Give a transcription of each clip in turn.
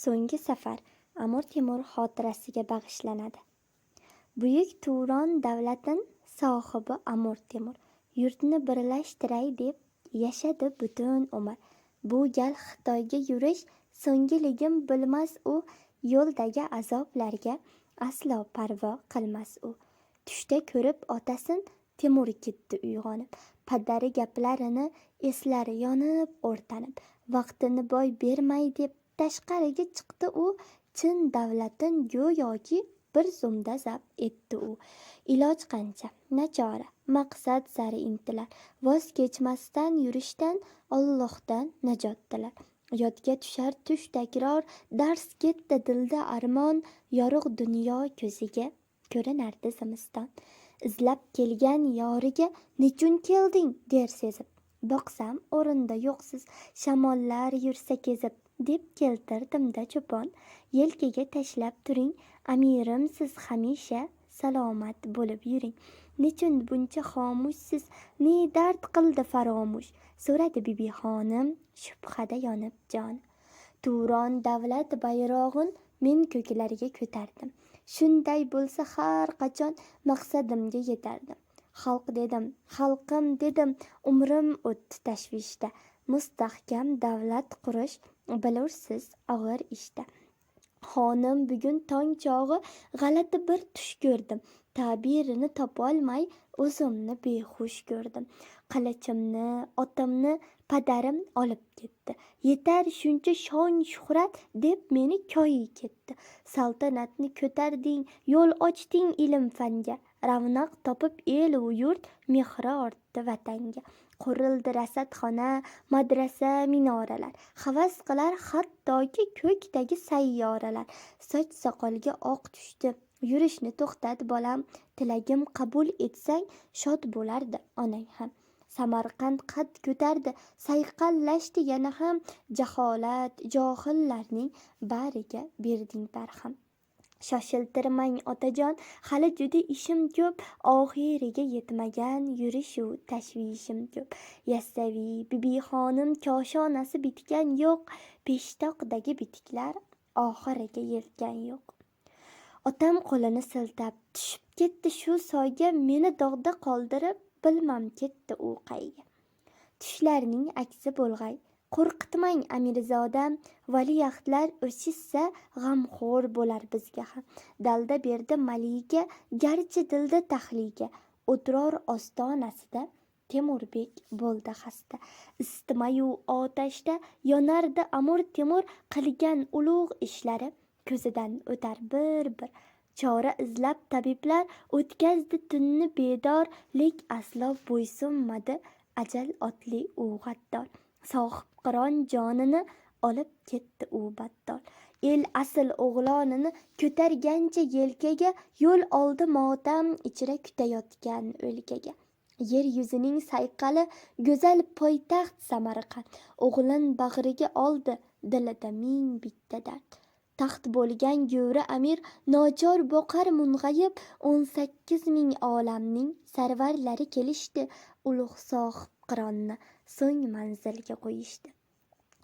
So'nggi safar Amir Temur xotirasiga bag'ishlanadi. Buyuk Turon davlatin sohibi Amir Temur yurtni birlashtiray deb yashadi butun umr. Bu gal Xitoyga yurish so'nggiligim bilmas u, yo'ldagi azoblarga aslo parvo qilmas u. Tushda ko'rib otasin Temur ketdi uyg'onib, padari gaplarini eslar yonib o'rtanib, vaqtini boy bermay deb tashqariga chiqdi u, chin davlatin go'yoki bir zumda zabt etdi u. Iloj qancha, nachora, maqsad sari intilar, voz kechmasdan yurishdan Allohdan najot tilar. Yodga tushar tush takror, dars ketdi dilda armon, yorug' dunyo ko'ziga ko'rinardi zimiston. Izlab kelgan yoriga nechun kelding der sezib, boqsam o'rinda yo'qsiz, shamollar yursa kezib, deb keltirdimda cho'pon. Yelkaga tashlab turing, amirim siz hamisha salomat bo'lib yuring. Nechun buncha xomushsiz, ne dard qildi faromush, so'radi bibi xonim shubhada yonib jon. Turon davlat bayrog'in men ko'klarga ko'tardim. Shunday bo'lsa har qachon maqsadimga yetardim. Xalq dedim, xalqim dedim, umrim o'tdi tashvishda. Mustahkam davlat qurish bilursiz og'ir ishda. Xonim bugun tong chog'i g'alati bir tush ko'rdim. Tabirini topolmay o'zimni behush ko'rdim. Qilichimni, otimni padarim olib ketdi. Yetar shuncha shon shuhrat deb meni koyi ketdi. Saltanatni ko'tarding, yo'l ochding ilm fanga. Ravnaq topib el u yurt mehri ortdi vatanga. Qurildi rasadxona, madrasa, minoralar. Havas qilar hattoki ko'kdagi sayyoralar. Soch soqolga oq tushdi. Yurishni to'xtat bolam, tilagim qabul etsang shod bo'lardi onang ham. Samarqand qad ko'tardi, sayqallashdi yana ham. Jaholat, johillarning bariga berding barham. Shoshiltirmang otajon, hali juda ishim ko'p, oxiriga yetmagan yurishu tashvishim ko'p. Yassaviy bibi xonim koshonasi bitgan yo'q, peshtoqdagi bitiklar oxiriga yetgan yo'q. Otam qo'lini siltab tushib ketdi shu soyga, meni dog'da qoldirib bilmam ketdi u qayga. Tushlarning aksi bo'lg'ay, qo'rqitmang amirzodam, valiahdlar o'sishsa g'amxo'r bo'lar bizga ham. Dalda berdi malika, garchi dilda tahlika, o'tiror ostonasida Temurbek bo'ldi xasta. Istimayu otashda yonardi Amir Temur, qilgan ulug' ishlari ko'zidan o'tar bir-bir. Chora izlab tabiblar o'tkazdi tunni bedor, lek aslo bo'ysunmadi ajal otli u g'addor. Sohib qiron jonini olib ketdi u battol. El asl o'g'lonini ko'targancha yelkaga, yo'l oldi motam ichra kutayotgan o'lkaga. Yer yuzining sayqali go'zal poytaxt Samarqand. O'g'lin bag'riga oldi, dilida ming bitta dard. Taxt bo'lgan go'ri amir nochor boqar mung'ayib, 18 ming olamning sarvarlari kelishdi, ulug' sohib qironni so'ng manzilga qo'yishdi.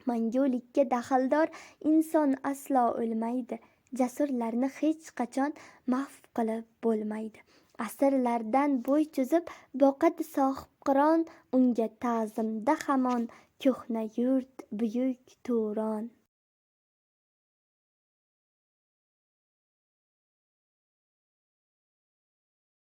Mangulikka daxldor inson aslo o'lmaydi, jasurlarni hech qachon mahv qilib bo'lmaydi. Asrlardan bo'y cho'zib boqadi sohib qiron, unga ta'zimda hamon ko'hna yurt buyuk Turon.